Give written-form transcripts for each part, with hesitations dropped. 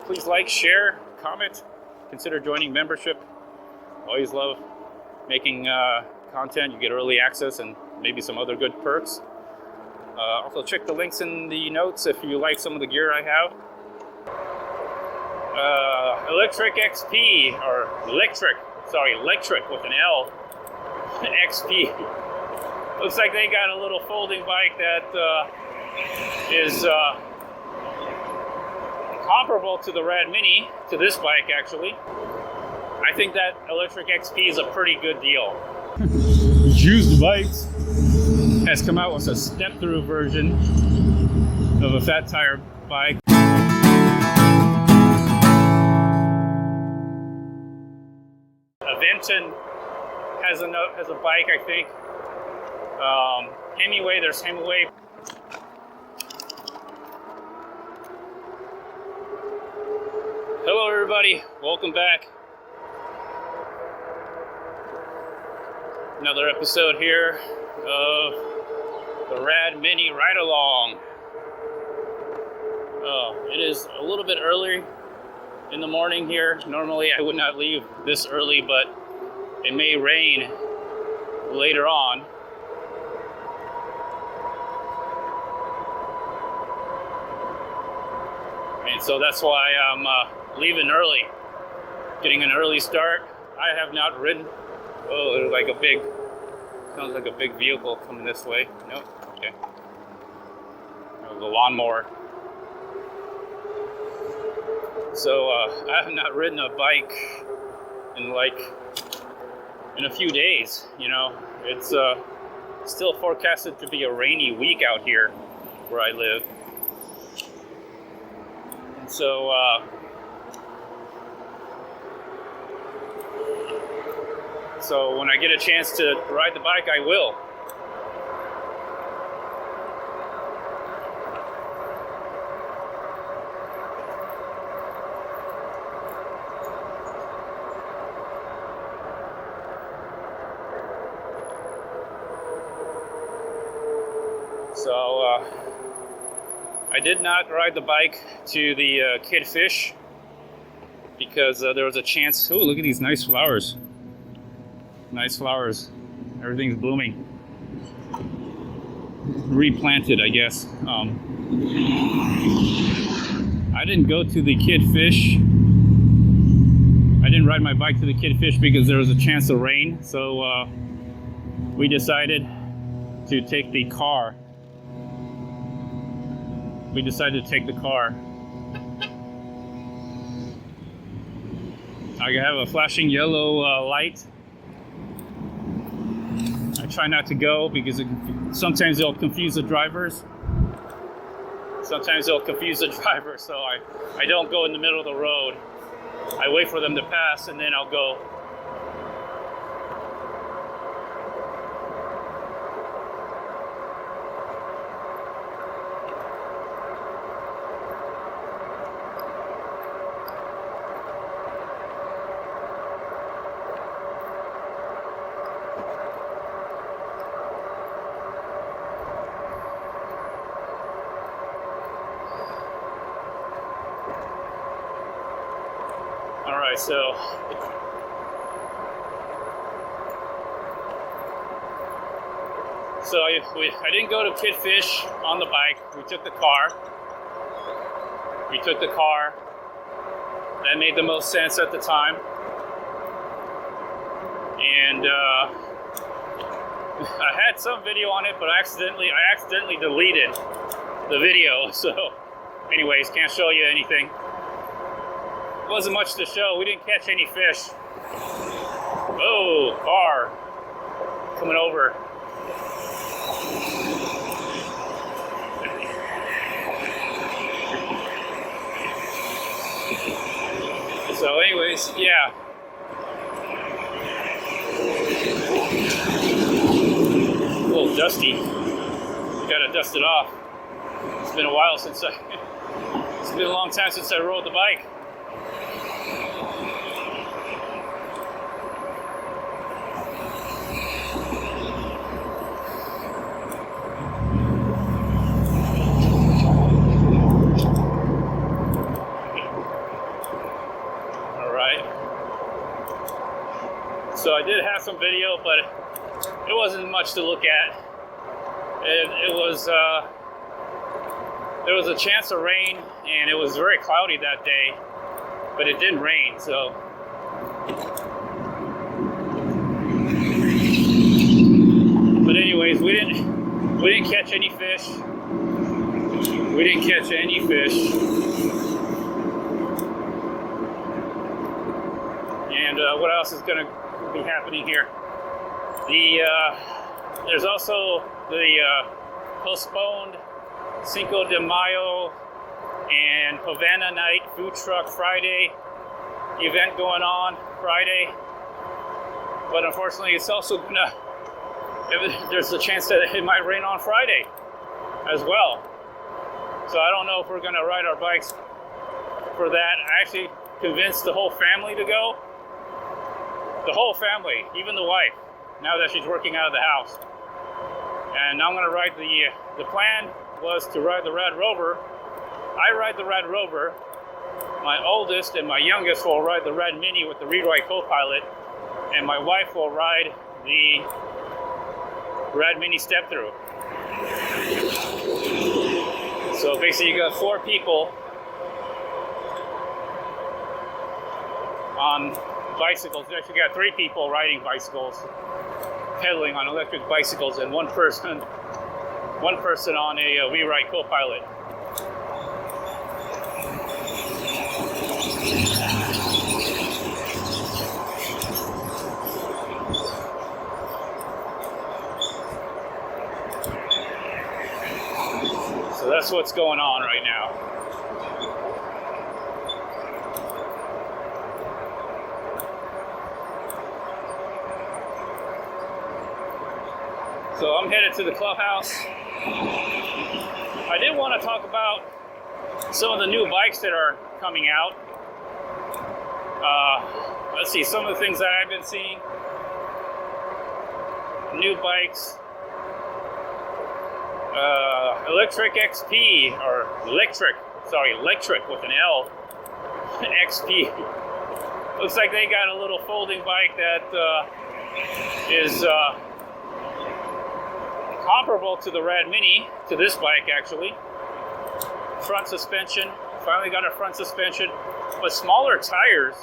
please like, share, comment, consider joining membership. Always love making content. You get early access and maybe some other good perks. Also check the links in the notes if you like some of the gear I have. Lectric XP, or Lectric with an L, XP. Looks like they got a little folding bike that is comparable to the Rad Mini, to this bike actually. I think that Lectric XP is a pretty good deal. Used Bikes has come out with a step-through version of a fat tire bike. Aventon has a bike, I think. Hemingway, there's Hemingway. Hello everybody, welcome back. Another episode here of the Rad Mini Ride Along. It is a little bit early in the morning here. Normally I would not leave this early, but it may rain later on. And so that's why I'm leaving early, getting an early start. I have not ridden. Oh, there's like a big, sounds like a big vehicle coming this way. Nope, okay. The lawnmower. So I have not ridden a bike in a few days, you know. It's still forecasted to be a rainy week out here where I live. And so so when I get a chance to ride the bike, I will. So I did not ride the bike to the Kid Fish because there was a chance. Oh, look at these nice flowers. Nice flowers. Everything's blooming. Replanted, I guess. I didn't go to the Kid Fish. I didn't ride my bike to the Kid Fish because there was a chance of rain. So we decided to take the car. We decided to take the car. I have a flashing yellow light. I try not to go because sometimes they'll confuse the drivers. So I don't go in the middle of the road. I wait for them to pass and then I'll go. Alright, so I didn't go to Kid Fish on the bike. We took the car. That made the most sense at the time. And I had some video on it, but I accidentally deleted the video. So anyways, can't show you anything. Wasn't much to show. We didn't catch any fish. Oh, car coming over. So anyways, yeah. A little dusty. Gotta dust it off. It's been a while since it's been a long time since I rode the bike. So I did have some video, but it wasn't much to look at. It was there was a chance of rain, and it was very cloudy that day, but it didn't rain. So but anyways, we didn't catch any fish. We didn't catch any fish. And what else is going to be happening here? There's also the postponed Cinco de Mayo and Havana Night Food Truck Friday event going on Friday. But unfortunately, it's also gonna, there's a chance that it might rain on Friday as well. So I don't know if we're gonna ride our bikes for that. I actually convinced the whole family to go. The whole family, even the wife, now that she's working out of the house. And I'm gonna ride the plan was to ride the Rad Rover. I ride the Rad Rover. My oldest and my youngest will ride the Rad Mini with the rewrite co-pilot, and my wife will ride the Rad Mini step through. So basically you got 4 people on bicycles. You actually got 3 people riding bicycles, pedaling on electric bicycles, and one person on a rewrite co-pilot. So that's what's going on right now. So I'm headed to the clubhouse. I did want to talk about some of the new bikes that are coming out. Let's see, some of the things that I've been seeing. New bikes. Lectric XP, or Lectric with an L, XP. Looks like they got a little folding bike that is comparable to the Rad Mini, to this bike actually. Front suspension, finally got a front suspension, but smaller tires.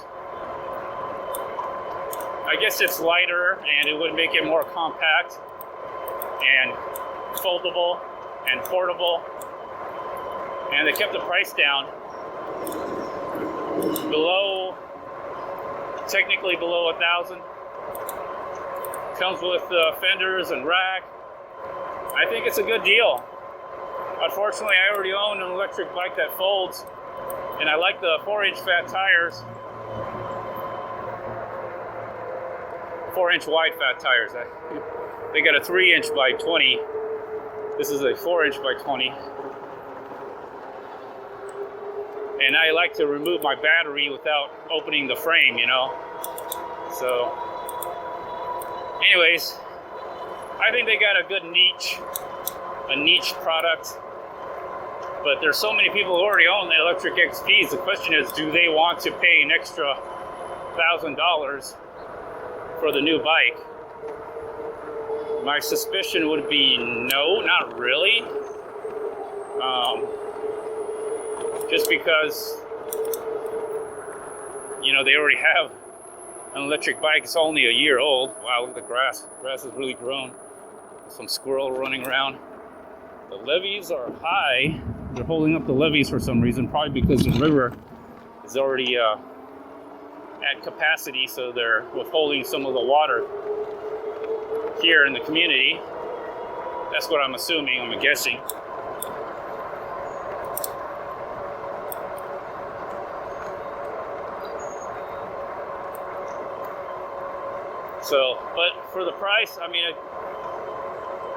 I guess it's lighter and it would make it more compact and foldable and portable. And they kept the price down technically below 1,000. Comes with fenders and rack. I think it's a good deal. Unfortunately, I already own an electric bike that folds, and I like the 4-inch fat tires. 4-inch wide fat tires. They got a 3-inch by 20. This is a 4-inch by 20. And I like to remove my battery without opening the frame, you know. So, anyways, I think they got a good niche product. But there's so many people who already own the electric XPs. The question is, do they want to pay an extra $1,000 for the new bike? My suspicion would be no, not really. Just because, you know, they already have an electric bike. It's only a year old. Wow, look at the grass. The grass has really grown. Some squirrel running around. The levees are high. They're holding up the levees for some reason, probably because the river is already at capacity, so they're withholding some of the water here in the community. That's what I'm assuming, I'm guessing. So, but for the price, I mean,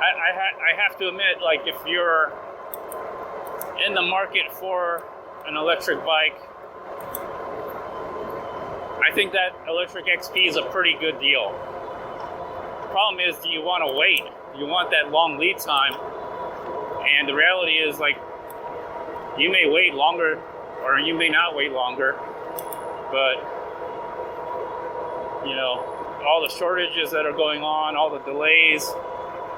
I have to admit, like, if you're in the market for an electric bike, I think that electric XP is a pretty good deal. The problem is, do you want to wait? Do you want that long lead time? And the reality is, like, you may wait longer, or you may not wait longer, but, you know, all the shortages that are going on, all the delays,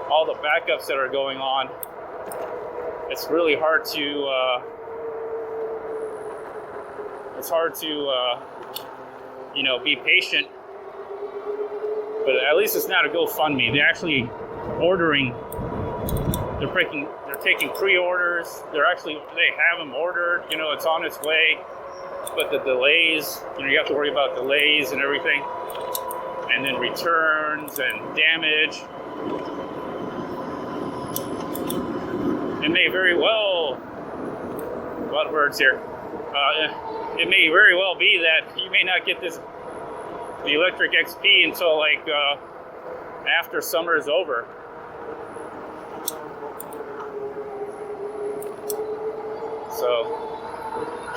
all the backups that are going on, it's really hard to be patient. But at least it's not a GoFundMe. They're actually ordering. They're taking pre-orders. They have them ordered. It's on its way. But the delays, you have to worry about delays and everything, and then returns and damage. It may very well, a lot of words here. It may very well be that you may not get the Lectric XP until like after summer is over. So,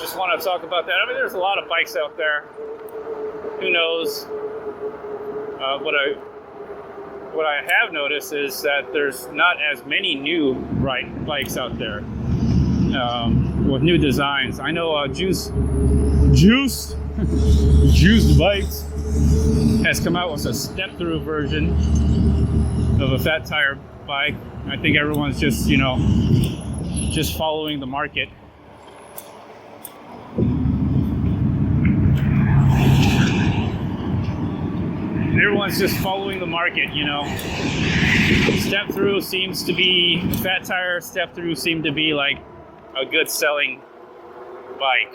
just want to talk about that. I mean, there's a lot of bikes out there. Who knows? What I have noticed is that there's not as many new bikes out there with new designs. I know Juiced Bikes has come out with a step-through version of a fat tire bike. I think everyone's just following the market. Everyone's just following the market, Step-through seems to be, fat tire step-through seem to be like a good selling bike,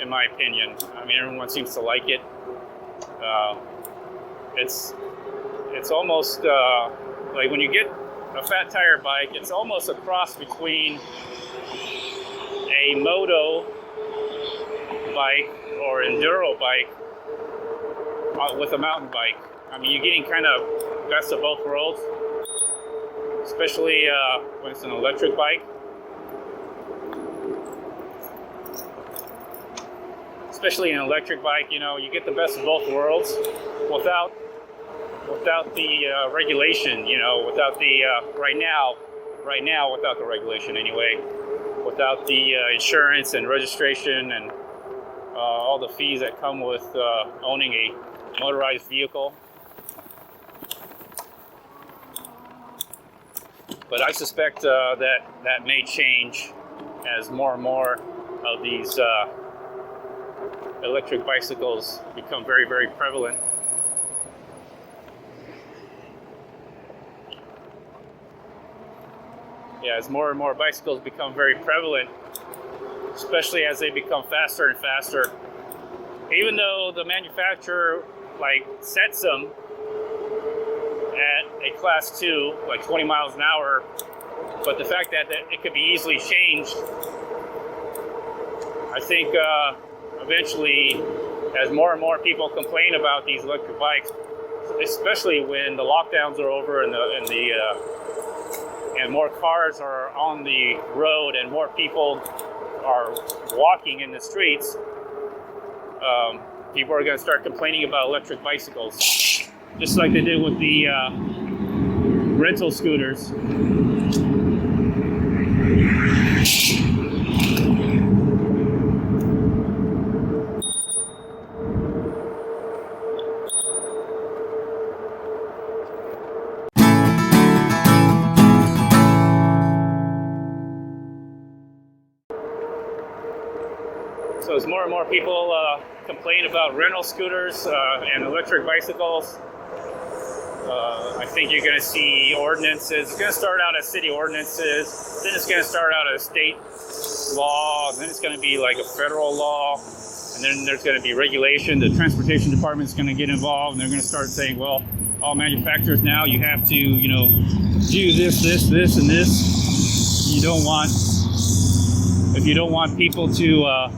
in my opinion. I mean, everyone seems to like it. It's almost like when you get a fat tire bike, it's almost a cross between a moto bike or enduro bike with a mountain bike. I mean, you're getting kind of best of both worlds, especially when it's an electric bike. Especially an electric bike, you get the best of both worlds without the regulation, without the right now, without the regulation anyway, without the insurance and registration and all the fees that come with owning a motorized vehicle. But I suspect that may change as more and more of these electric bicycles become very, very prevalent. Yeah, as more and more bicycles become very prevalent, especially as they become faster and faster. Even though the manufacturer sets them at a class 2, like 20 miles an hour, but the fact that it could be easily changed, I think eventually, as more and more people complain about these electric bikes, especially when the lockdowns are over and more cars are on the road and more people are walking in the streets, people are going to start complaining about electric bicycles, just like they did with the rental scooters. So as more and more people complain about rental scooters and electric bicycles, I think you're going to see ordinances. It's going to start out as city ordinances, then it's going to start out as state law, and then it's going to be like a federal law, and then there's going to be regulation. The transportation department is going to get involved, and they're going to start saying, well, all manufacturers now, you have to, do this, and this. If you don't want people to,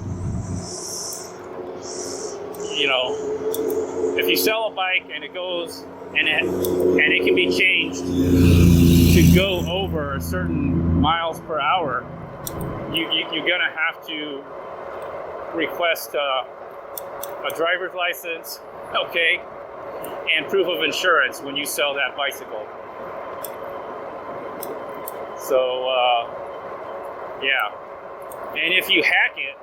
if you sell a bike and it goes and it can be changed to go over a certain miles per hour, you're gonna have to request a driver's license, okay, and proof of insurance when you sell that bicycle. So yeah, and if you hack it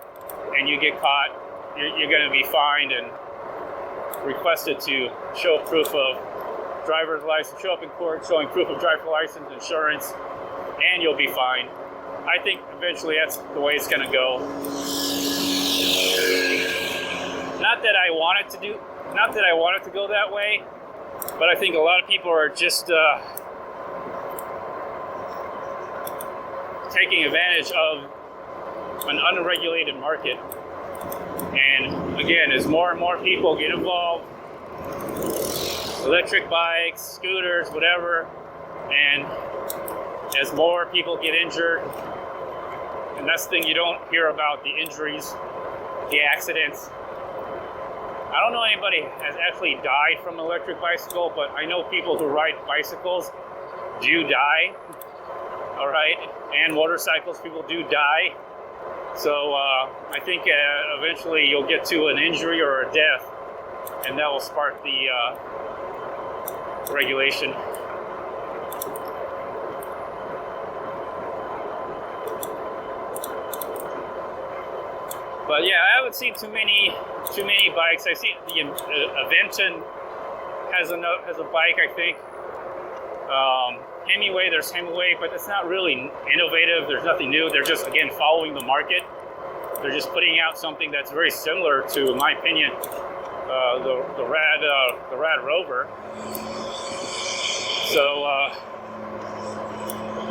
and you get caught, you're going to be fined, and requested to show proof of driver's license, show up in court showing proof of driver's license, insurance, and you'll be fine. I think eventually that's the way it's gonna go. Not that I want it to go that way, but I think a lot of people are just taking advantage of an unregulated market. And again, as more and more people get involved, electric bikes, scooters, whatever, and as more people get injured, and that's the thing you don't hear about, the injuries, the accidents. I don't know anybody has actually died from an electric bicycle, but I know people who ride bicycles do die, all right? And motorcycles, people do die. So I think eventually you'll get to an injury or a death, and that will spark the regulation. But yeah, I haven't seen too many bikes. I see the Aventon has a bike, I think. Hemingway, there's Hemingway, but it's not really innovative. There's nothing new. They're just, again, following the market. They're just putting out something that's very similar to, in my opinion, the Rad Rover. So,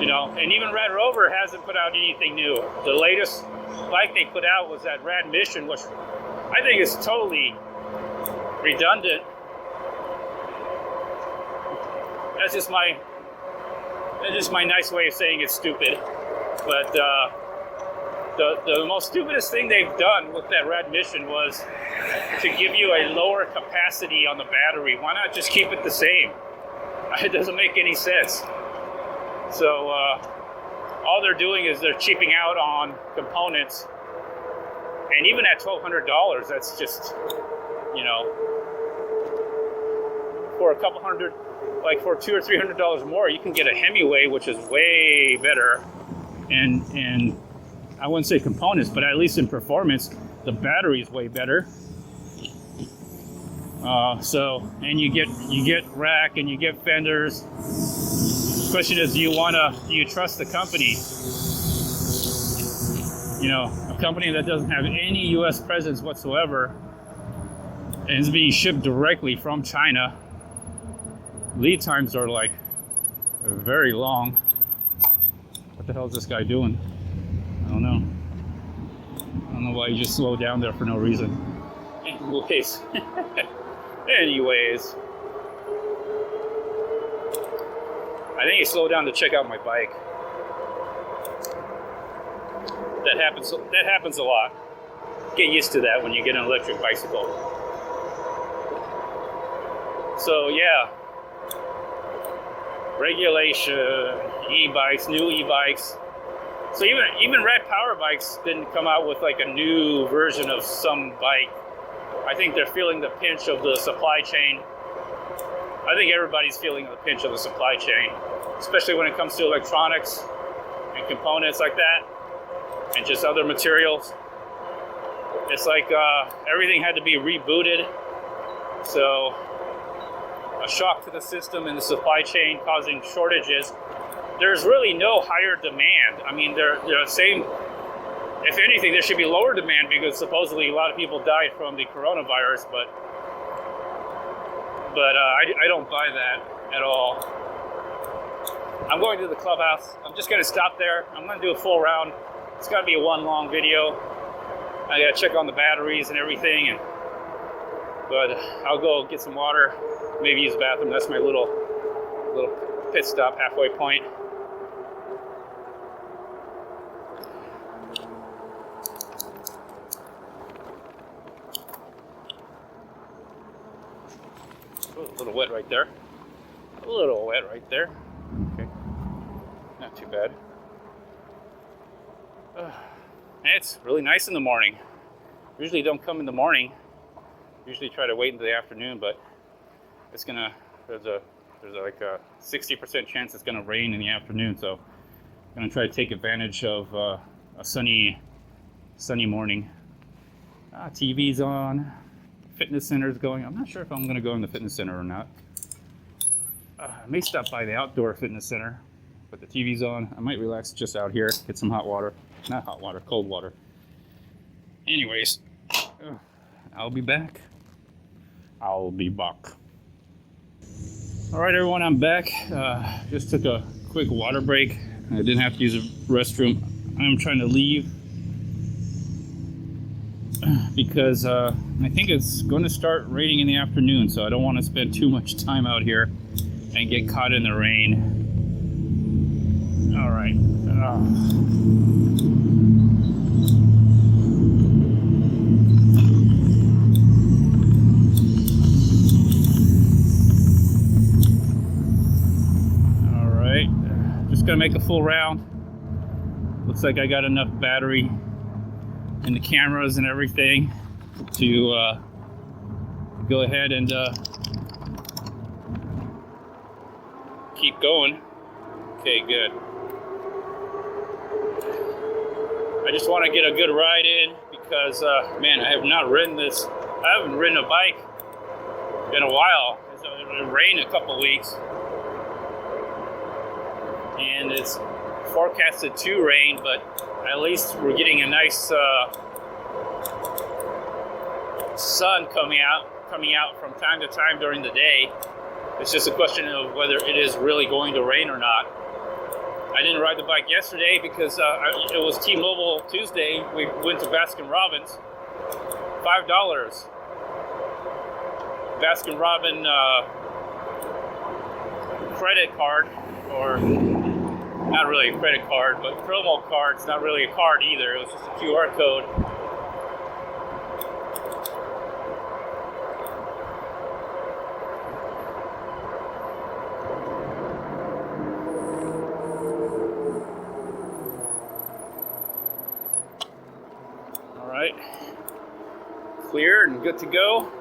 you know, and even Rad Rover hasn't put out anything new. The latest bike they put out was that Rad Mission, which I think is totally redundant. That's just my nice way of saying it's stupid. But the most stupidest thing they've done with that Rad Mission was to give you a lower capacity on the battery. Why not just keep it the same? It doesn't make any sense. So all they're doing is they're cheaping out on components. And even at $1,200, that's just, you know, for a couple hundred, like for $200 or $300 more, you can get a Hemingway, which is way better. And I wouldn't say components, but at least in performance, the battery is way better. So, and you get rack and you get fenders. The question is, do you trust the company? You know, a company that doesn't have any U.S. presence whatsoever and is being shipped directly from China. Lead times are like very long. What the hell is this guy doing? I don't know. I don't know why he just slowed down there for no reason. Anyways. Anyways. I think he slowed down to check out my bike. That happens a lot. Get used to that when you get an electric bicycle. So yeah. Regulation, e-bikes, new e-bikes. So even Rad Power Bikes didn't come out with like a new version of some bike. I think they're feeling the pinch of the supply chain. I think everybody's feeling the pinch of the supply chain, especially when it comes to electronics and components like that, and just other materials. It's like everything had to be rebooted. So a shock to the system and the supply chain causing shortages. There's really no higher demand. I mean, they're saying, if anything, there should be lower demand because supposedly a lot of people died from the coronavirus, but I don't buy that at all. I'm going to the clubhouse. I'm just going to stop there. I'm going to do a full round. It's got to be a one long video. I got to check on the batteries and everything, but I'll go get some water, maybe use the bathroom. That's my little pit stop, halfway point. Oh, a little wet right there. A little wet right there. Okay. Not too bad. It's really nice in the morning. Usually don't come in the morning. Usually try to wait into the afternoon, but it's gonna, there's like a 60% chance it's gonna rain in the afternoon, so I'm gonna try to take advantage of a sunny morning. TV's on, fitness center is going. I'm not sure if I'm going to go in the fitness center or not. I may stop by the outdoor fitness center, put the TV's on. I might relax just out here, get some hot water. Not hot water, cold water. Anyways, I'll be back. I'll be back. All right, everyone, I'm back. Just took a quick water break. I didn't have to use a restroom. I'm trying to leave because I think it's going to start raining in the afternoon, so I don't want to spend too much time out here and get caught in the rain. All right. All right. Just gonna make a full round. Looks like I got enough battery in the cameras and everything to go ahead and keep going. Okay, good. I just want to get a good ride in because, man, I have not ridden this. I haven't ridden a bike in a while. It rained a couple weeks, and it's forecasted to rain, but at least we're getting a nice sun coming out from time to time during the day. It's just a question of whether it is really going to rain or not. I didn't ride the bike yesterday because it was T-Mobile Tuesday. We went to Baskin Robbins. $5. Baskin Robbins credit card, or not really a credit card, but promo card. It's not really a card either. It was just a QR code. All right, clear and good to go.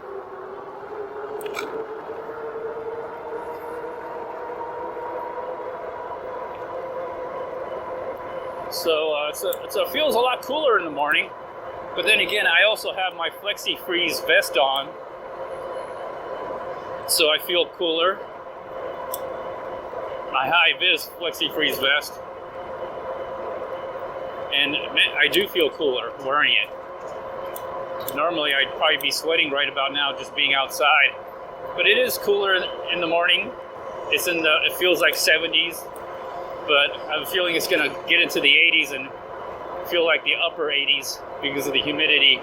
So it feels a lot cooler in the morning, but then again, I also have my Flexi Freeze vest on, so I feel cooler. My high-vis Flexi Freeze vest, and I do feel cooler wearing it. Normally, I'd probably be sweating right about now just being outside, but it is cooler in the morning. It feels like 70s. But I have a feeling it's going to get into the 80s and feel like the upper 80s because of the humidity.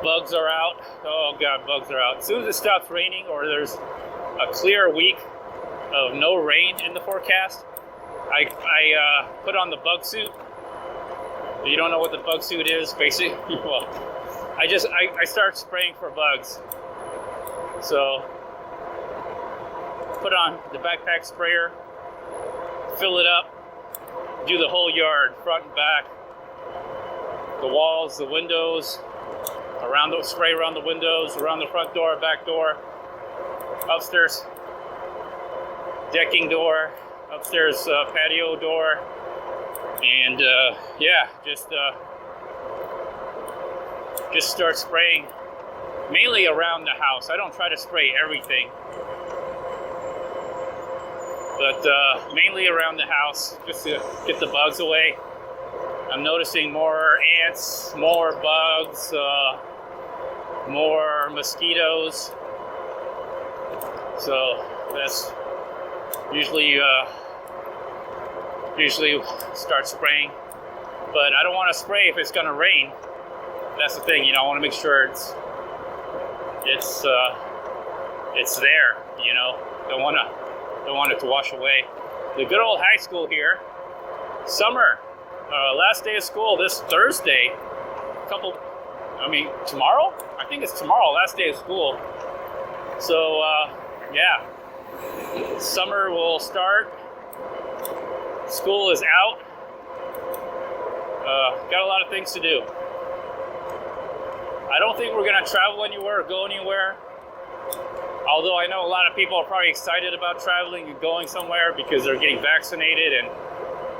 Bugs are out. Oh God, bugs are out. As soon as it stops raining or there's a clear week of no rain in the forecast, I put on the bug suit. If you don't know what the bug suit is, basically, well, I start spraying for bugs. So put on the backpack sprayer, fill it up, do the whole yard, front and back, the walls, the windows, spray around the windows, around the front door, back door, upstairs decking door, upstairs patio door, and yeah, just start spraying, mainly around the house. I don't try to spray everything, but mainly around the house, just to get the bugs away. I'm noticing more ants, more bugs, more mosquitoes. So that's usually start spraying. But I don't want to spray if it's going to rain. That's the thing, I want to make sure it's there, Don't want it to wash away. The good old high school here, summer, last day of school this Thursday. Tomorrow? I think it's tomorrow, last day of school. So, yeah, summer will start. School is out. Got a lot of things to do. I don't think we're going to travel anywhere or go anywhere. Although I know a lot of people are probably excited about traveling and going somewhere because they're getting vaccinated and,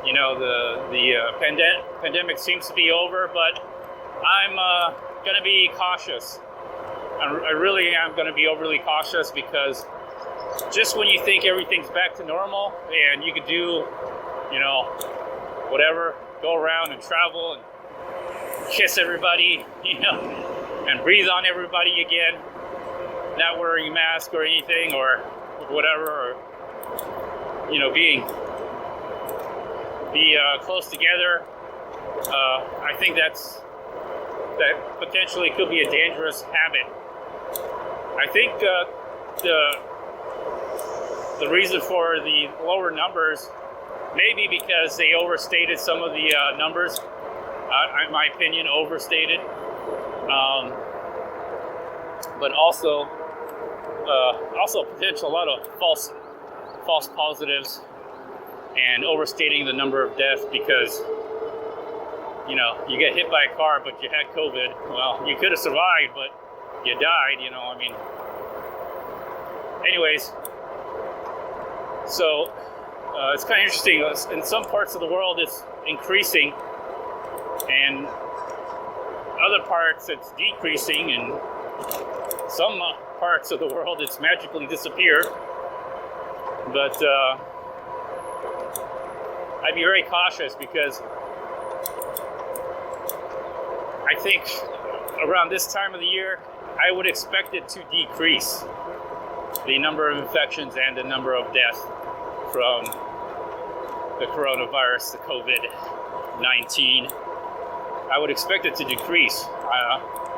the pandemic seems to be over. But I'm going to be cautious. I really am going to be overly cautious, because just when you think everything's back to normal and you could do, you know, whatever, go around and travel and kiss everybody, you know, and breathe on everybody again, not wearing a mask or anything or whatever, or, you know, be close together. I think that potentially could be a dangerous habit. I think the reason for the lower numbers may be because they overstated some of the numbers. In my opinion, overstated. But also potential a lot of false positives, and overstating the number of deaths, because, you know, you get hit by a car but you had COVID. Well, you could have survived, but you died, you know, I mean. Anyways, so it's kind of interesting. In some parts of the world it's increasing, and other parts it's decreasing, and some parts of the world it's magically disappeared. But I'd be very cautious, because I think around this time of the year I would expect it to decrease, the number of infections and the number of deaths from the coronavirus, the COVID-19. I would expect it to decrease,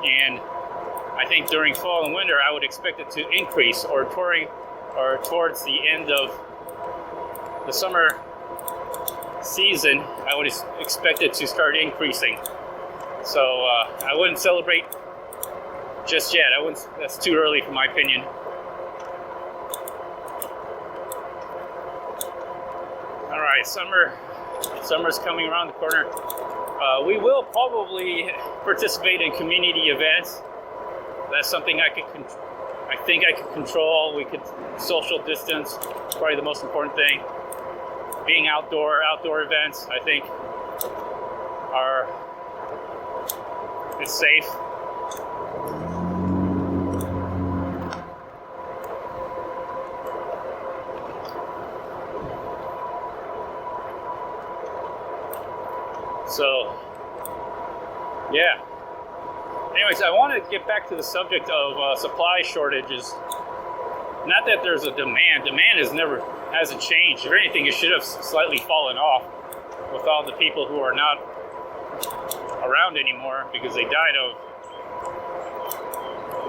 and I think during fall and winter I would expect it to increase, or towards the end of the summer season I would expect it to start increasing. So I wouldn't celebrate just yet. That's too early for my opinion. All right, summer's coming around the corner. We will probably participate in community events. That's something I think I could control. We could social distance. Probably the most important thing. Being outdoor events, I think, it's safe. So, yeah. Anyways, I want to get back to the subject of supply shortages. Not that there's a demand. Demand hasn't changed. If anything, it should have slightly fallen off with all the people who are not around anymore because they died of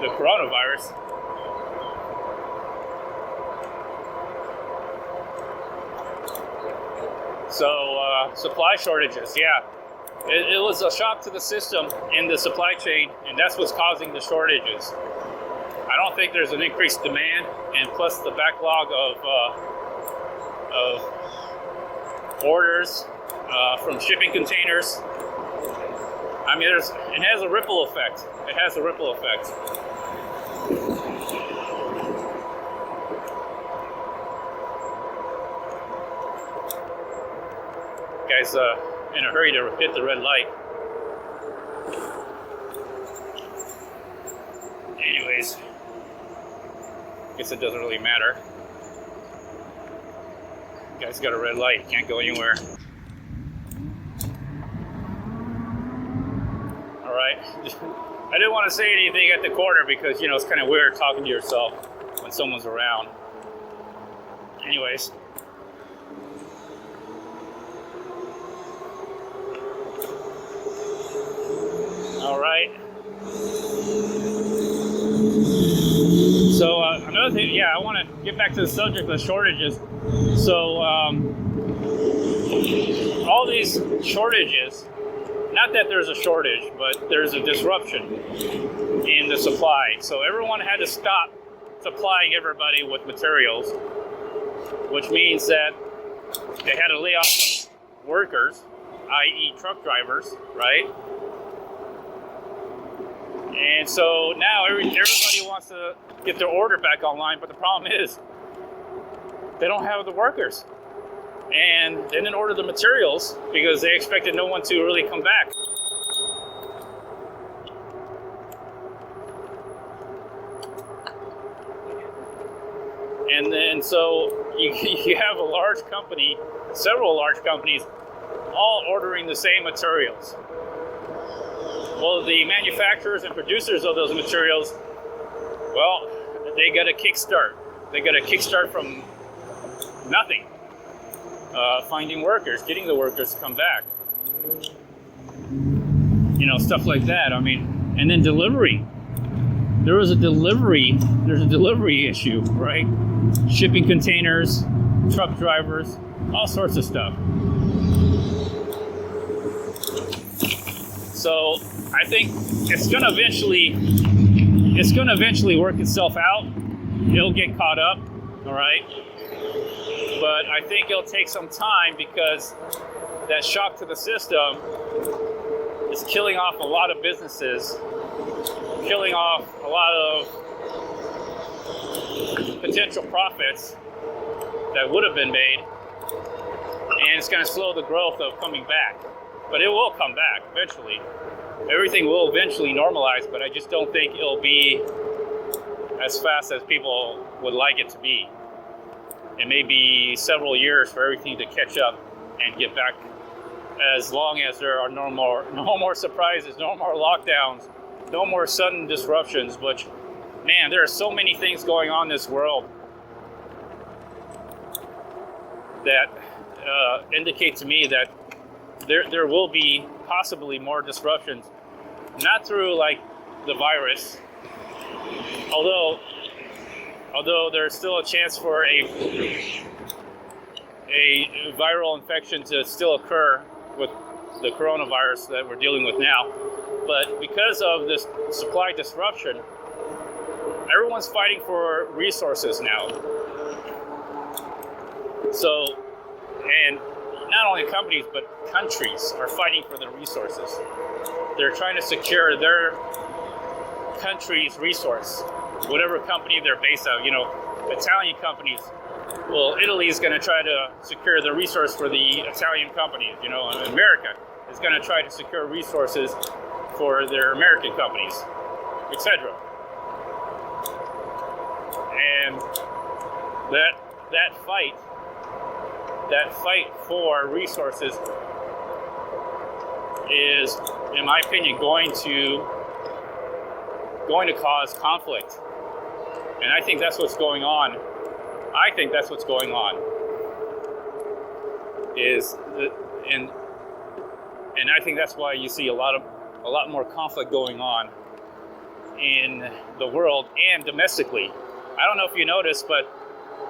the coronavirus. So, supply shortages, yeah. It was a shock to the system in the supply chain, and that's what's causing the shortages. I don't think there's an increased demand, and plus the backlog of orders from shipping containers. I mean, it has a ripple effect. It has a ripple effect. Guys, in a hurry to hit the red light. Anyways, I guess it doesn't really matter. You guys got a red light, can't go anywhere. Alright, I didn't want to say anything at the corner because, you know, it's kind of weird talking to yourself when someone's around. Anyways. Alright. So, another thing, yeah, I want to get back to the subject of the shortages. So, all these shortages, not that there's a shortage, but there's a disruption in the supply. So everyone had to stop supplying everybody with materials, which means that they had to lay off workers, i.e. truck drivers, right? And so now everybody wants to get their order back online, but the problem is they don't have the workers. And they didn't order the materials because they expected no one to really come back. And then so you have a large company, several large companies, all ordering the same materials. Well, the manufacturers and producers of those materials, well, they got a kickstart. They got a kickstart from nothing. Finding workers, getting the workers to come back. You know, stuff like that. I mean, and then delivery. There's a delivery issue, right? Shipping containers, truck drivers, all sorts of stuff. So I think it's gonna eventually work itself out. It'll get caught up, all right? But I think it'll take some time because that shock to the system is killing off a lot of businesses, killing off a lot of potential profits that would have been made, and it's going to slow the growth of coming back. But it will come back eventually. Everything will eventually normalize, but I just don't think it'll be as fast as people would like it to be. It may be several years for everything to catch up and get back, as long as there are no more surprises, no more lockdowns, no more sudden disruptions. But man, there are so many things going on in this world that indicate to me that there will be possibly more disruptions, not through like the virus, although there's still a chance for a viral infection to still occur with the coronavirus that we're dealing with now. But because of this supply disruption, everyone's fighting for resources now. So, and not only companies, but countries are fighting for the resources. They're trying to secure their country's resource, whatever company they're based out of. You know, Italian companies, well, Italy is going to try to secure the resource for the Italian companies. You know, America is going to try to secure resources for their American companies, etc. And that fight for resources is, in my opinion, going to cause conflict. And I think that's what's going on. And I think that's why you see a lot more conflict going on in the world and domestically. I don't know if you noticed, but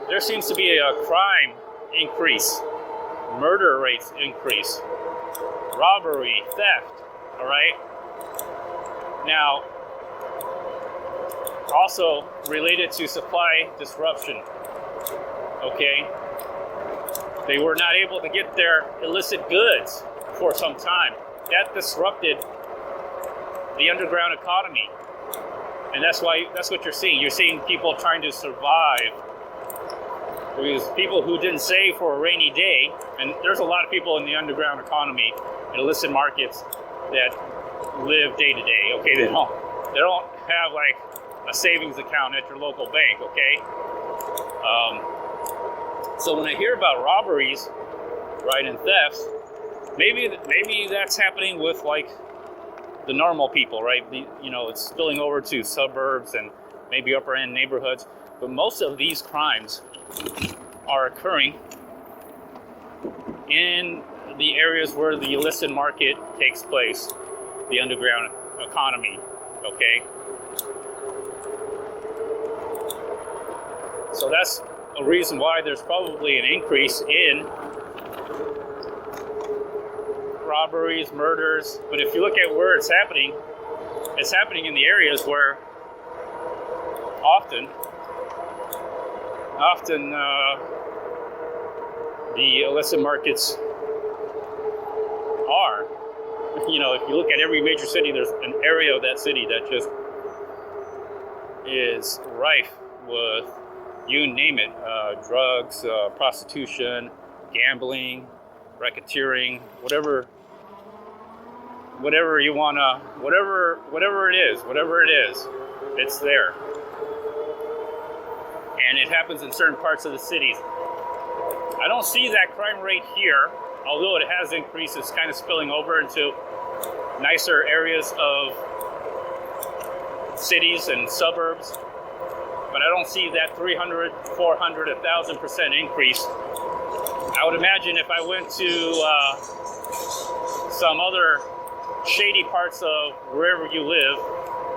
there seems to be a crime increase, murder rates increase, robbery, theft, all right? Now, also related to supply disruption, okay? They were not able to get their illicit goods for some time. That disrupted the underground economy. And that's what you're seeing. You're seeing people trying to survive. Because people who didn't save for a rainy day, and there's a lot of people in the underground economy, in illicit markets, that live day to day, okay? They don't have like a savings account at your local bank, okay? So when I hear about robberies, right, and thefts, maybe that's happening with like the normal people, right? It's spilling over to suburbs and maybe upper end neighborhoods, but most of these crimes are occurring in the areas where the illicit market takes place, the underground economy, okay? So that's a reason why there's probably an increase in robberies, murders. But if you look at where it's happening in the areas where often the illicit markets are. You know, if you look at every major city, there's an area of that city that just is rife with, you name it, drugs, prostitution, gambling, racketeering, whatever you wanna, whatever it is, it's there. and it happens in certain parts of the cities. I don't see that crime rate here, although it has increased. It's kind of spilling over into nicer areas of cities and suburbs, but I don't see that 300, 400, 1,000% increase. I would imagine if I went to some other shady parts of wherever you live,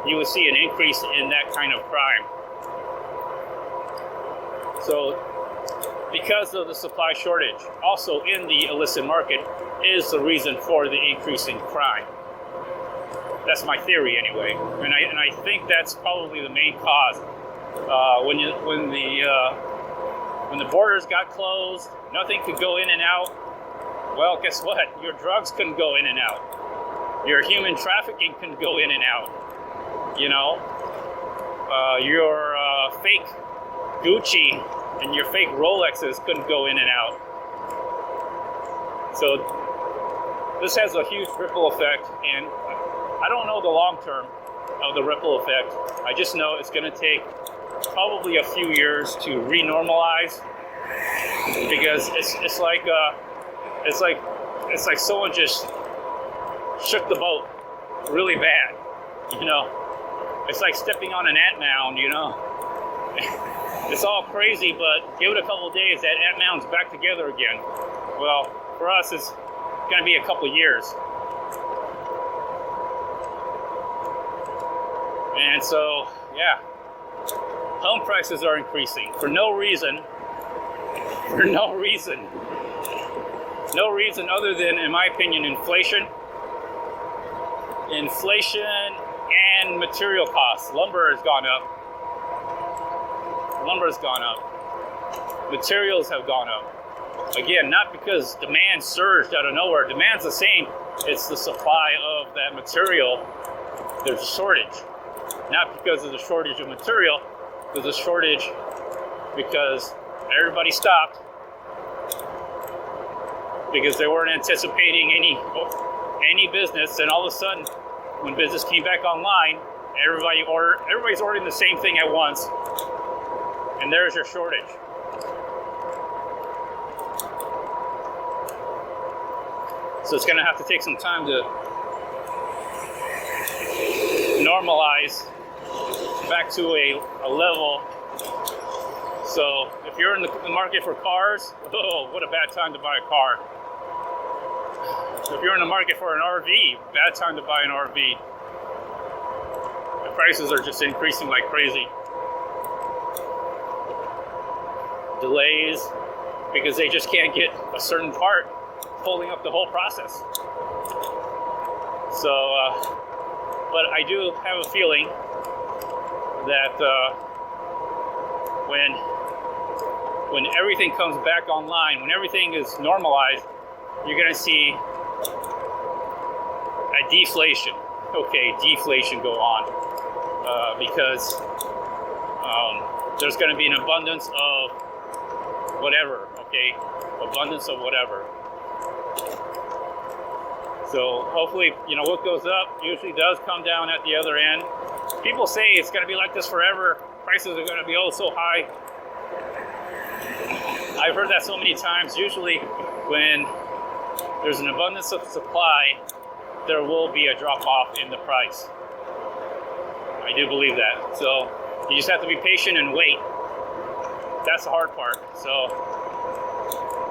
you would see an increase in that kind of crime. So, because of the supply shortage, also in the illicit market, is the reason for the increase in crime. That's my theory, anyway, and I think that's probably the main cause. When the borders got closed, nothing could go in and out. Well, guess what? Your drugs couldn't go in and out. Your human trafficking couldn't go in and out. You know, your fake Gucci and your fake Rolexes couldn't go in and out. So this has a huge ripple effect, and I don't know the long term of the ripple effect. I just know it's going to take probably a few years to renormalize, because it's like someone just shook the boat really bad. You know, it's like stepping on an ant mound. You know, it's all crazy, but give it a couple of days, that ant mound's back together again. Well, for us, it's going to be a couple of years. And so, yeah, home prices are increasing for no reason. For no reason. No reason other than, in my opinion, inflation. Inflation and material costs. Lumber has gone up. Lumber has gone up. Materials have gone up. Again, not because demand surged out of nowhere. Demand's the same. It's the supply of that material. There's a shortage. Not because of the shortage of material. There's a shortage because everybody stopped. Because they weren't anticipating any business, and all of a sudden, when business came back online, everybody's ordering the same thing at once, and there's your shortage. So it's going to have to take some time to normalize back to a level. So if you're in the market for cars, oh, what a bad time to buy a car. If you're in the market for an RV, bad time to buy an RV. The prices are just increasing like crazy. Delays, because they just can't get a certain part, holding up the whole process. So, but I do have a feeling that when everything comes back online, when everything is normalized, you're going to see a deflation. Okay, deflation go on because there's going to be an abundance of whatever. Okay, abundance of whatever. So hopefully, you know, what goes up usually does come down at the other end. People say it's going to be like this forever. Prices are going to be oh so high. I've heard that so many times. Usually when there's an abundance of supply, there will be a drop off in the price. I do believe that. So you just have to be patient and wait. That's the hard part. So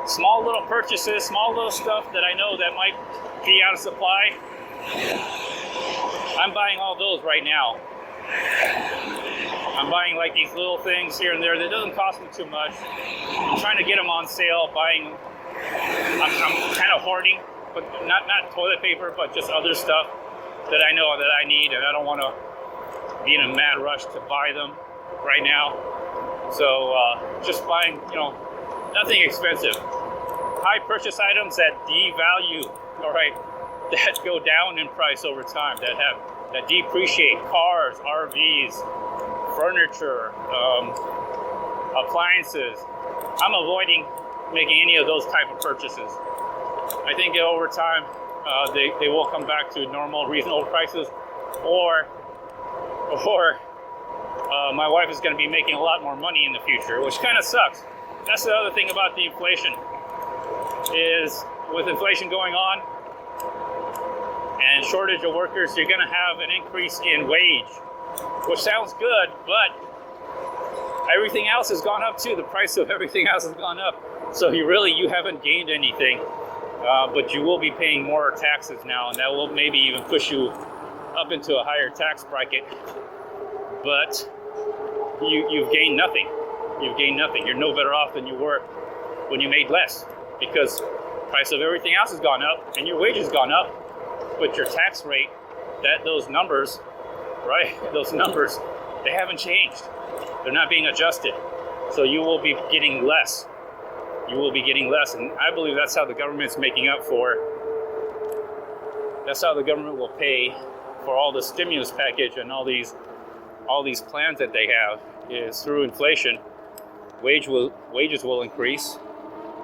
small little purchases, small little stuff that I know that might be out of supply, I'm buying all those right now. I'm buying like these little things here and there that doesn't cost me too much. I'm trying to get them on sale, I'm kind of hoarding, but not toilet paper, but just other stuff that I know that I need, and I don't want to be in a mad rush to buy them right now. So just buying, you know, nothing expensive. High purchase items that devalue, all right, that go down in price over time, that depreciate. Cars, RVs, furniture, appliances. I'm avoiding making any of those type of purchases. I think over time they will come back to normal, reasonable prices, or my wife is going to be making a lot more money in the future, which kind of sucks. That's the other thing about the inflation, is with inflation going on and shortage of workers, you're going to have an increase in wage, which sounds good, but everything else has gone up too. The price of everything else has gone up. So you haven't gained anything, but you will be paying more taxes now, and that will maybe even push you up into a higher tax bracket. But you've gained nothing. You've gained nothing. You're no better off than you were when you made less, because the price of everything else has gone up and your wages gone up, but your tax rate, those numbers, right? Those numbers, they haven't changed. They're not being adjusted. So you will be getting less. You will be getting less, and I believe that's how the government's making up for. That's how the government will pay for all the stimulus package and all these plans that they have, is through inflation. Wages will increase,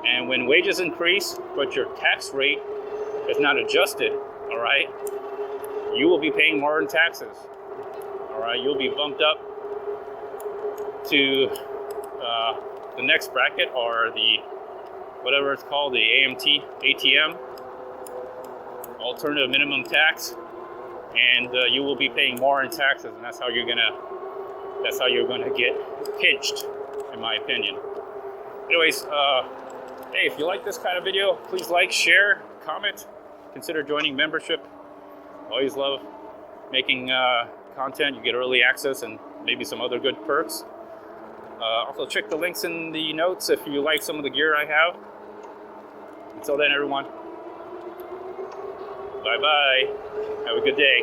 and when wages increase, but your tax rate is not adjusted, all right, you will be paying more in taxes. All right, you'll be bumped up to the next bracket, or the whatever it's called, the ATM, alternative minimum tax, and you will be paying more in taxes, and that's how you're gonna get pinched, in my opinion. Anyways, hey, if you like this kind of video, please like, share, comment, consider joining membership. Always love making content. You get early access and maybe some other good perks. Also check the links in the notes if you like some of the gear I have. Until then, everyone, bye-bye. Have a good day.